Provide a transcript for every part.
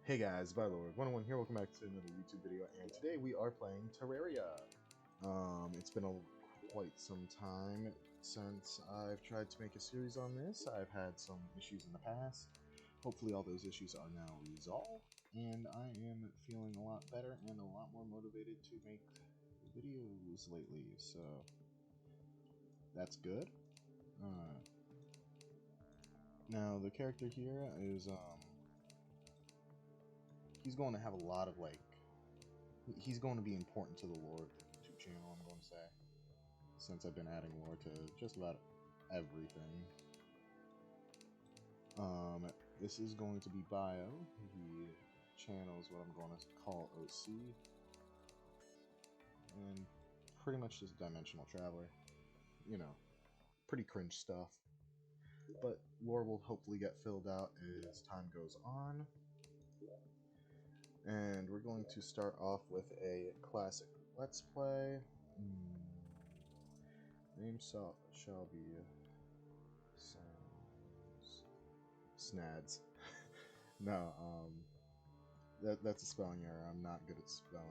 Hey guys, Lord101 here, welcome back to another YouTube video, and today we are playing Terraria. It's been quite some time since I've tried to make a series on this. I've had some issues in the past. Hopefully all those issues are now resolved, and I am feeling a lot better and a lot more motivated to make videos lately, so that's good. Now the character here is, he's going to have a lot of, he's going to be important to the lore of the YouTube channel, I'm going to say, since I've been adding lore to just about everything. This is going to be Bio. The channel is what I'm going to call OC. And pretty much just Dimensional Traveler. You know, pretty cringe stuff. But lore will hopefully get filled out as time goes on. And we're going to start off with a classic Let's Play. Name shall be Snads. No, that's a spelling error. I'm not good at spelling.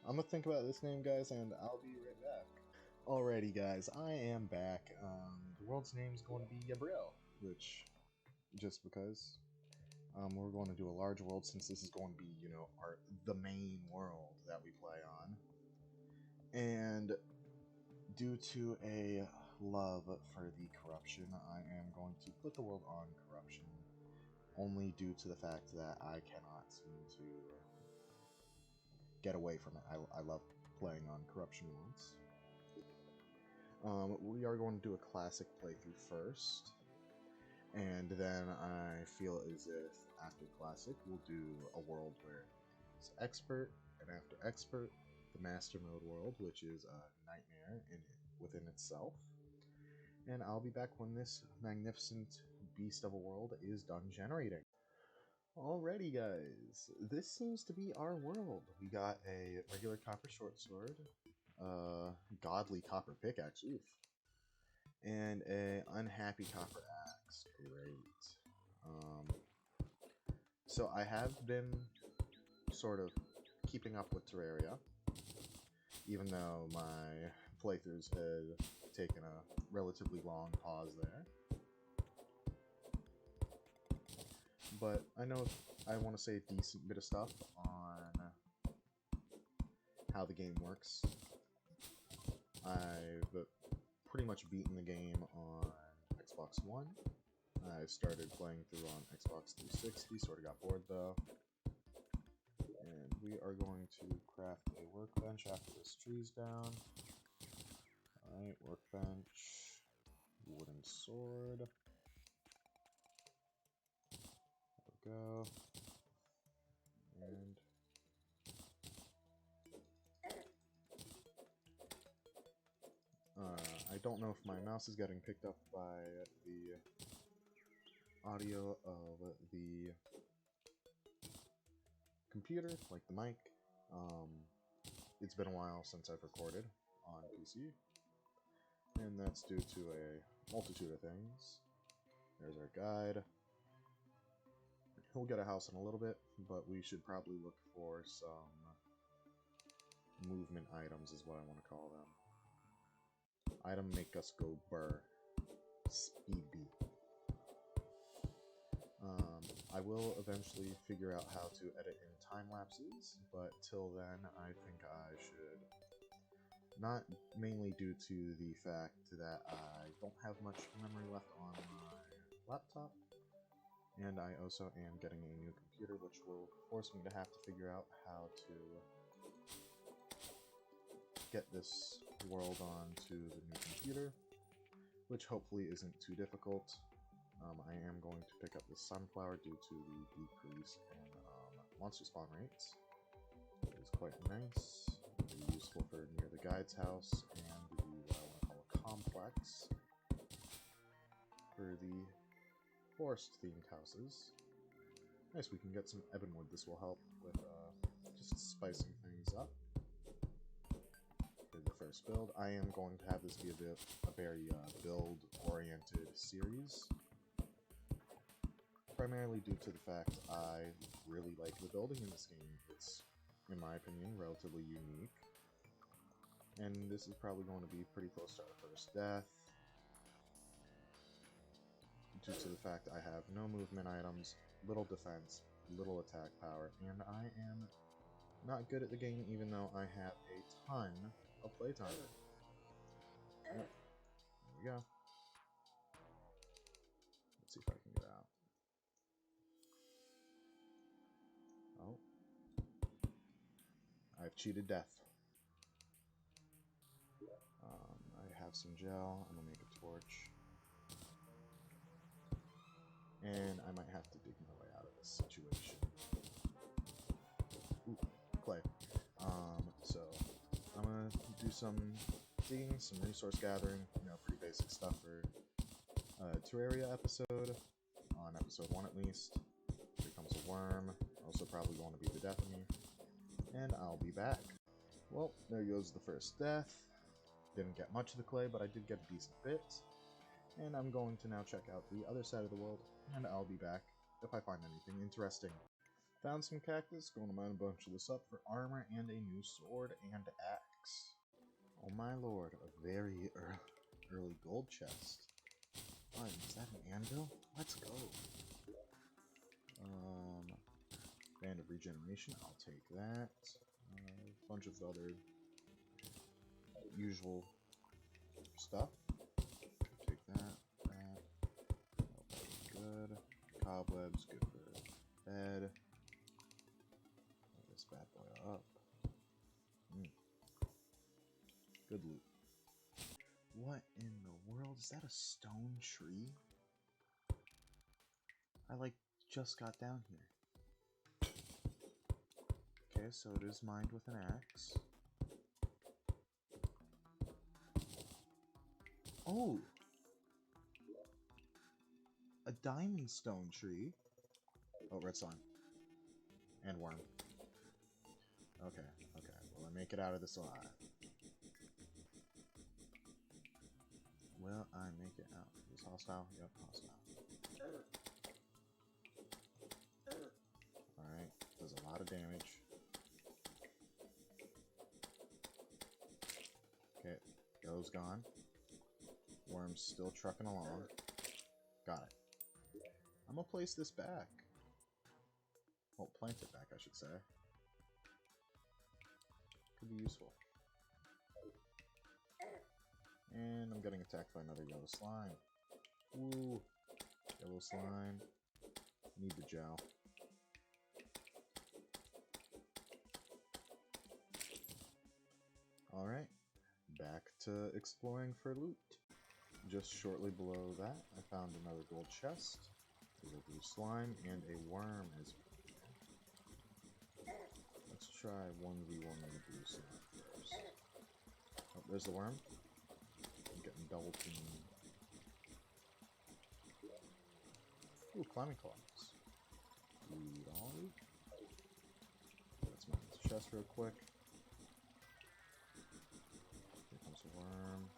I'm gonna think about this name, guys, and I'll be right back. Alrighty, guys, I am back. The world's name is going to be Yabrill, which, just because, we're going to do a large world since this is going to be, you know, the main world that we play on. And due to a love for the corruption, I am going to put the world on corruption, only due to the fact that I cannot seem to get away from it. I love playing on corruption worlds. We are going to do a classic playthrough first, and then I feel as if after classic we'll do a world where it's expert, and after expert, the master mode world, which is a nightmare within itself. And I'll be back when this magnificent beast of a world is done generating. Alrighty, guys, this seems to be our world. We got a regular copper short sword, godly copper pickaxe, oof, and a unhappy copper axe. Great. So I have been sort of keeping up with Terraria, even though my playthroughs had taken a relatively long pause there. But I know I want to say a decent bit of stuff on how the game works. I've pretty much beaten the game on Xbox One. I started playing through on Xbox 360, sort of got bored though. And we are going to craft a workbench after this tree's down. Alright, workbench, wooden sword. There we go. And I don't know if my mouse is getting picked up by the audio of the computer, like the mic. It's been a while since I've recorded on PC, and that's due to a multitude of things. There's our guide. We'll get a house in a little bit, but we should probably look for some movement items is what I want to call them. Item make us go burr. Speed beat. I will eventually figure out how to edit in time lapses, but till then I think I should. Not mainly due to the fact that I don't have much memory left on my laptop, and I also am getting a new computer, which will force me to have to figure out how to get this world onto the new computer, which hopefully isn't too difficult. I am going to pick up the sunflower due to the decrease in monster spawn rates. It is quite nice. It'll be useful for near the guide's house and the what I want to call a complex for the forest-themed houses. Nice, we can get some ebonwood. This will help with just spicing things up. For the first build, I am going to have this be a very build-oriented series. Primarily due to the fact I really like the building in this game. It's, in my opinion, relatively unique. And this is probably going to be pretty close to our first death, due to the fact I have no movement items, little defense, little attack power, and I am not good at the game even though I have a ton of playtime. Yep. There we go. Let's see if I can get out. Oh. I've cheated death. I have some gel. I'm gonna make a torch. And I might have to dig my way out of this situation. Ooh, clay. So I'm gonna do some digging, some resource gathering, you know, pretty basic stuff for Terraria episode, on episode 1 at least. Here comes a worm, also probably going to be the death of me, and I'll be back. Well, there goes the first death. Didn't get much of the clay, but I did get a decent bit. And I'm going to now check out the other side of the world, and I'll be back if I find anything interesting. Found some cactus, going to mine a bunch of this up for armor and a new sword and axe. Oh my lord, a very early gold chest. Oh, is that an anvil? Let's go. Band of regeneration, I'll take that. A bunch of other usual stuff. Take that. Good. Cobwebs, good for bed. Light this bad boy up. Good loot. What in the world? Is that a stone tree? I just got down here. Okay, so it is mined with an axe. Oh! A diamond stone tree. Oh, red slime. And worm. Okay. Will I make it out of this alive? Will I make it out? Is this hostile? Yep, hostile. Alright, does a lot of damage. Okay, go's gone. Worm's still trucking along. Got it. I'm gonna place this back. Well, plant it back, I should say. Could be useful. And I'm getting attacked by another yellow slime. Ooh, yellow slime. Need the gel. Alright, back to exploring for loot. Just shortly below that, I found another gold chest. There's a blue slime and a worm as well. Let's try 1v1 with the blue slime first. Oh, there's the worm. I'm getting double teamed. Ooh, climbing claws. Read all. Let's mine this chest real quick. Here comes a worm.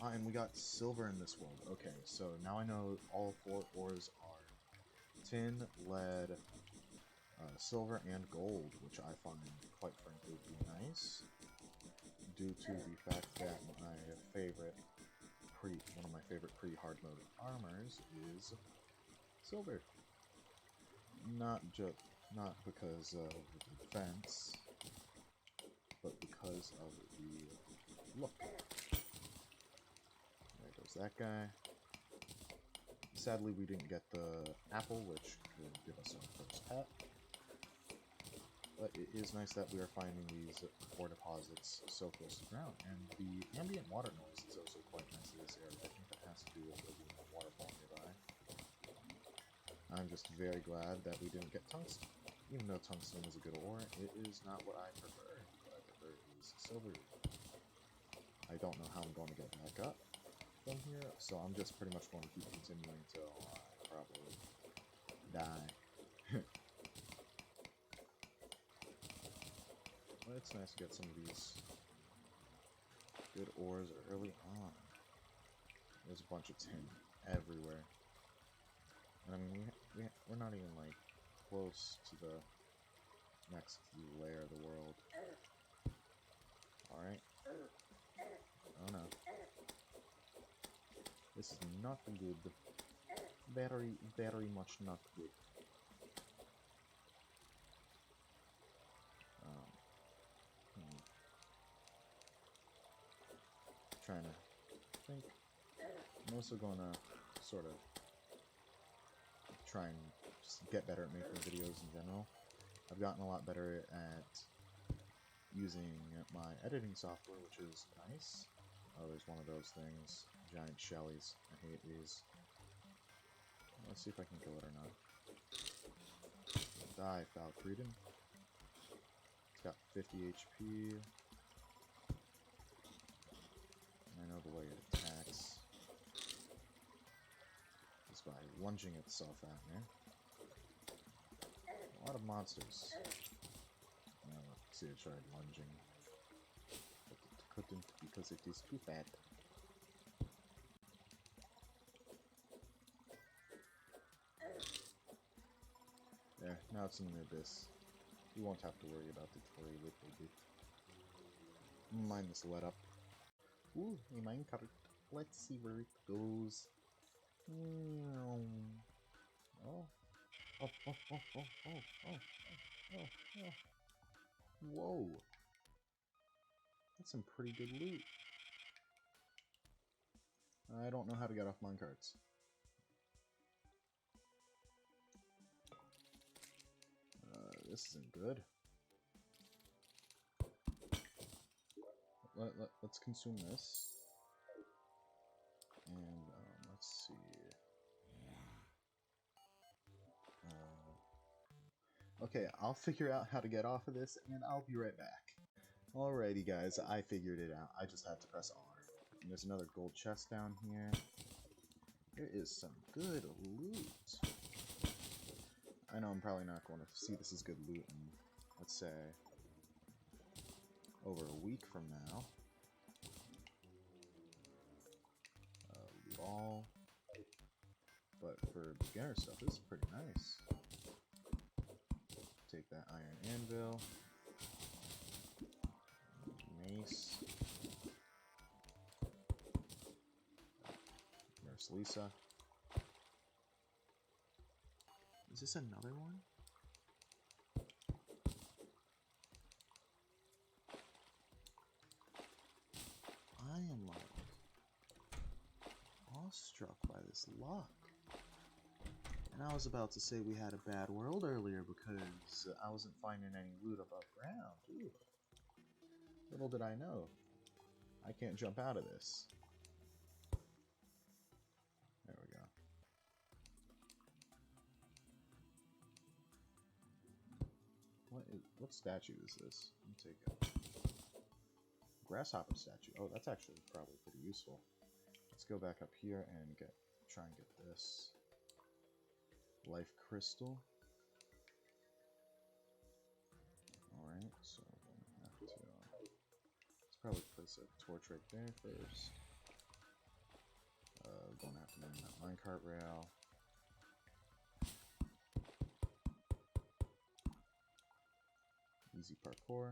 And we got silver in this world. Okay, so now I know all 4 ores are tin, lead, silver, and gold, which I find, quite frankly, to be nice, due to the fact that one of my favorite pre-hard mode armors is silver. Not because of the defense, but because of the look. That guy. Sadly, we didn't get the apple, which could give us our first pet. But it is nice that we are finding these ore deposits so close to the ground. And the ambient water noise is also quite nice in this area. I think that has to do with there being a waterfall nearby. I'm just very glad that we didn't get tungsten. Even though tungsten is a good ore, it is not what I prefer. What I prefer is silver. I don't know how I'm going to get back up from here, so I'm just pretty much going to keep continuing until I probably die. Well, it's nice to get some of these Good ores early on. There's a bunch of tin everywhere. And I mean, we're not even, like, close to the next layer of the world. Alright. Oh no. This is not good. Very, very much not good. Trying to think. I'm also gonna sort of try and just get better at making videos in general. I've gotten a lot better at using my editing software, which is nice. Oh, there's one of those things. Giant Shellies. I hate these. Let's see if I can kill it or not. Die, Falcredon. It's got 50 HP. I know the way it attacks is by lunging itself at me. A lot of monsters. Let's see, I tried lunging, but it couldn't because it is too fat. There, now it's in the abyss. You won't have to worry about it for a little bit. Mine is let up. Ooh, a minecart. Let's see where it goes. Oh. Oh, oh, oh, oh, oh, oh, oh, oh. Whoa. That's some pretty good loot. I don't know how to get off minecarts. This isn't good. Let's consume this. And let's see. Okay, I'll figure out how to get off of this, and I'll be right back. Alrighty, guys, I figured it out. I just had to press R. And there's another gold chest down here. There is some good loot. I know I'm probably not going to see this as good loot in, let's say, over a week from now. Loot all. But for beginner stuff, this is pretty nice. Take that iron anvil. Mace. Nurse Lisa. Is this another one? I am like awestruck by this luck. And I was about to say we had a bad world earlier because I wasn't finding any loot above ground. Ooh. Little did I know. I can't jump out of this. There we go. What statue is this? Let me take it. Grasshopper Statue. Oh, that's actually probably pretty useful. Let's go back up here and try and get this. Life Crystal. Alright, so we're gonna have to... let's probably place a torch right there first. We're gonna have to mine that minecart rail. Easy parkour.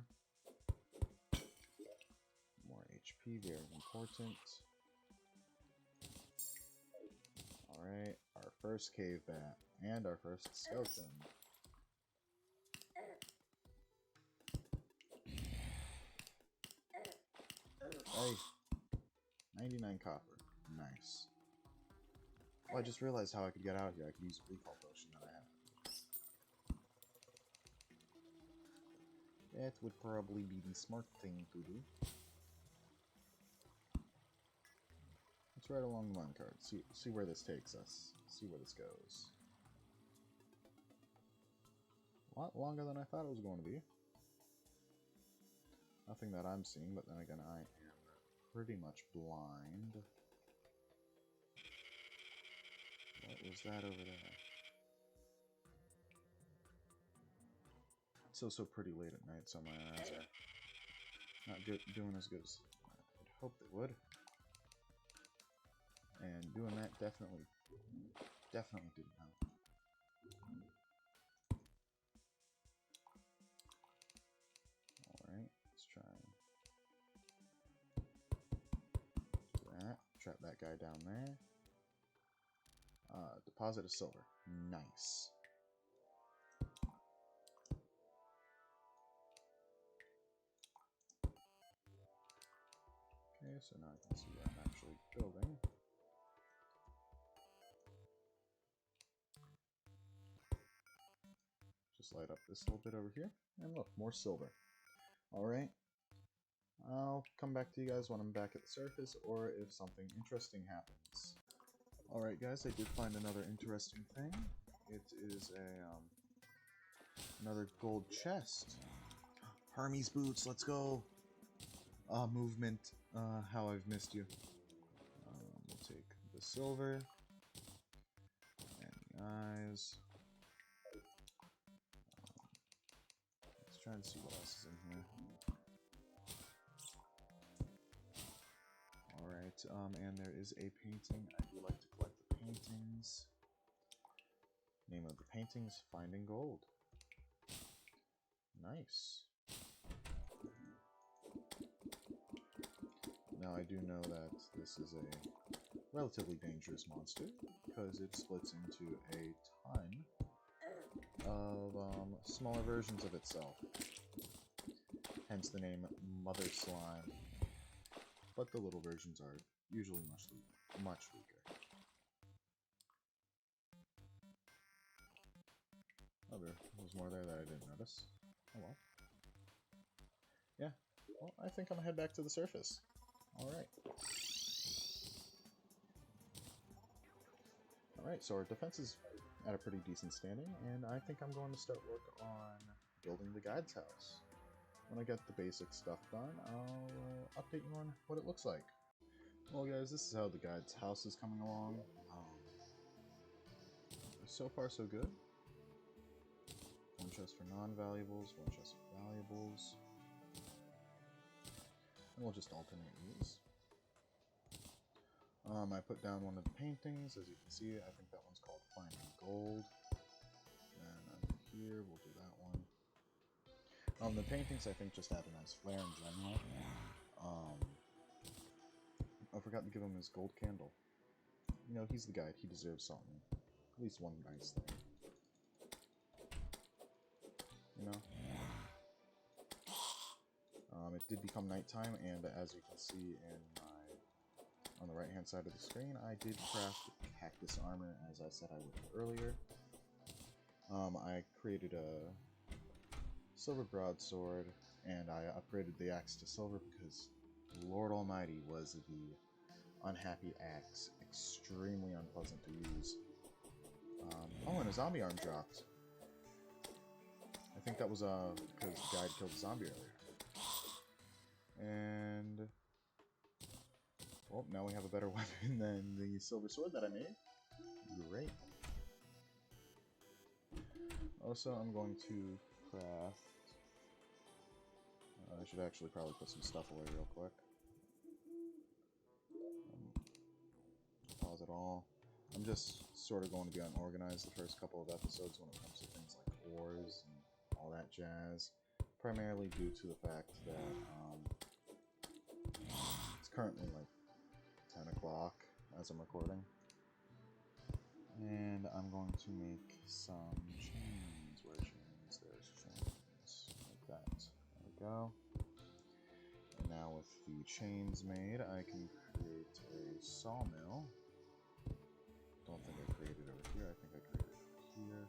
More HP, very important. Alright, our first cave bat. And our first skeleton. Hey! 99 copper. Nice. Oh, I just realized how I could get out of here. I could use a recall potion that I have. That would probably be the smart thing to do. Let's ride along the minecart. See where this takes us. See where this goes. A lot longer than I thought it was going to be. Nothing that I'm seeing, but then again, I am pretty much blind. What was that over there? It's also pretty late at night, so my eyes are not doing as good as I'd Hope they would. And doing that definitely didn't help. Alright, let's try that. Trap that guy down there. Deposit of silver. Nice. Okay, so now I can see where I'm actually building. Just light up this little bit over here, and look, more silver. Alright, I'll come back to you guys when I'm back at the surface, or if something interesting happens. Alright guys, I did find another interesting thing. It is another gold chest. Hermes boots, let's go! Movement, how I've missed you. We'll take the silver, and the eyes. Let's try and see what else is in here. Alright, and there is a painting. I do like to collect the paintings. Name of the paintings, Finding Gold. Nice. Now I do know that this is a relatively dangerous monster, because it splits into a ton of smaller versions of itself. Hence the name Mother Slime. But the little versions are usually much weaker. Oh, there was more there that I didn't notice. Oh well. Yeah, well, I think I'm gonna head back to the surface. Alright. Alright, so our defense is at a pretty decent standing, and I think I'm going to start work on building the guide's house. When I get the basic stuff done, I'll update you on what it looks like. Well guys, this is how the guide's house is coming along. So far so good. One chest for non-valuables, one chest for valuables. And we'll just alternate these. I put down one of the paintings, as you can see. I think that one's called Finding Gold. And over here, we'll do that one. The paintings, I think, just add a nice flare in general. I forgot to give him his gold candle. You know, he's the guide. He deserves something. At least one nice thing. You know? It did become nighttime, and as you can see on the right-hand side of the screen, I did craft Cactus Armor, as I said I would earlier. I created a silver broadsword, and I upgraded the axe to silver because, Lord Almighty, was the unhappy axe extremely unpleasant to use. Oh, and a zombie arm dropped. I think that was because the guide killed the zombie earlier. And well, now we have a better weapon than the silver sword that I made. Great. Also, I'm going to craft. I should actually probably put some stuff away real quick. Pause it all. I'm just sort of going to be unorganized the first couple of episodes when it comes to things like ores and all that jazz. Primarily due to the fact that it's currently like 10 o'clock as I'm recording. And I'm going to make some chains. Where chains? There's chains. Like that. There we go. And now with the chains made, I can create a sawmill. Don't think I created it over here. I think I created it over here.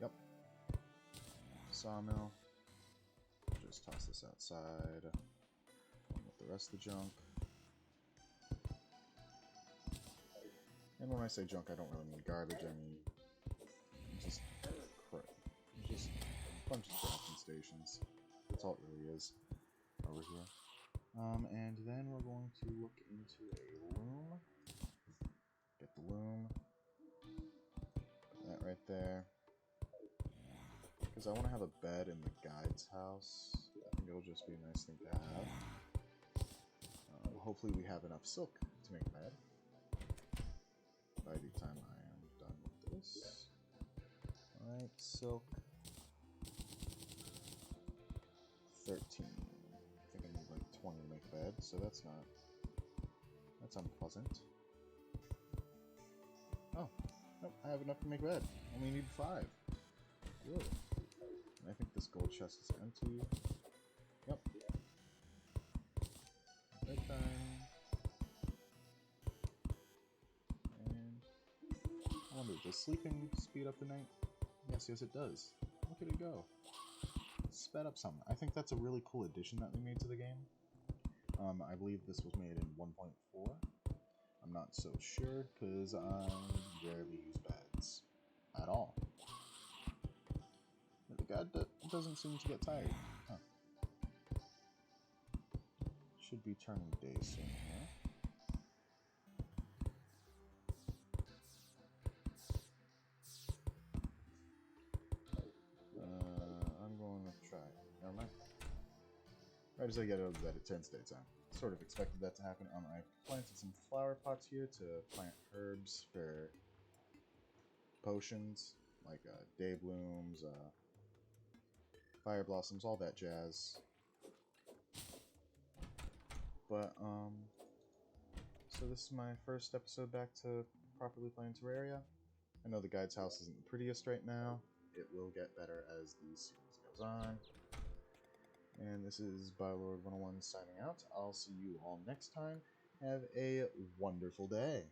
Yep. Sawmill. Just toss this outside with the rest of the junk. And when I say junk, I don't really mean garbage. I mean just a bunch of crafting stations. That's all it really is over here. And then we're going to look into a loom. Get the loom. Put that right there. Because I want to have a bed in the guide's house. I think it'll just be a nice thing to have. hopefully we have enough silk to make bed by the time I am done with this. Alright, silk. 13. I think I need like 20 to make bed, so that's unpleasant. Oh, nope, I have enough to make bed. Only need 5. Good. And I think this gold chest is empty. Yep. Bedtime. And I wonder, does sleeping speed up the night? Yes, it does. Look at it go. Sped up some. I think that's a really cool addition that we made to the game. I believe this was made in 1.4. I'm not so sure because I rarely use beds at all. But the guy doesn't seem to get tired. Huh. Should be turning day soon here. I'm going to try. Never mind. Right as I get out of bed, it turns daytime. Sort of expected that to happen. I planted some flower pots here to plant herbs for potions, like day blooms, fire blossoms, all that jazz. But so this is my first episode back to properly playing Terraria. I know the guide's house isn't the prettiest right now. It will get better as the series goes on. And this is Bylord101 signing out. I'll see you all next time. Have a wonderful day.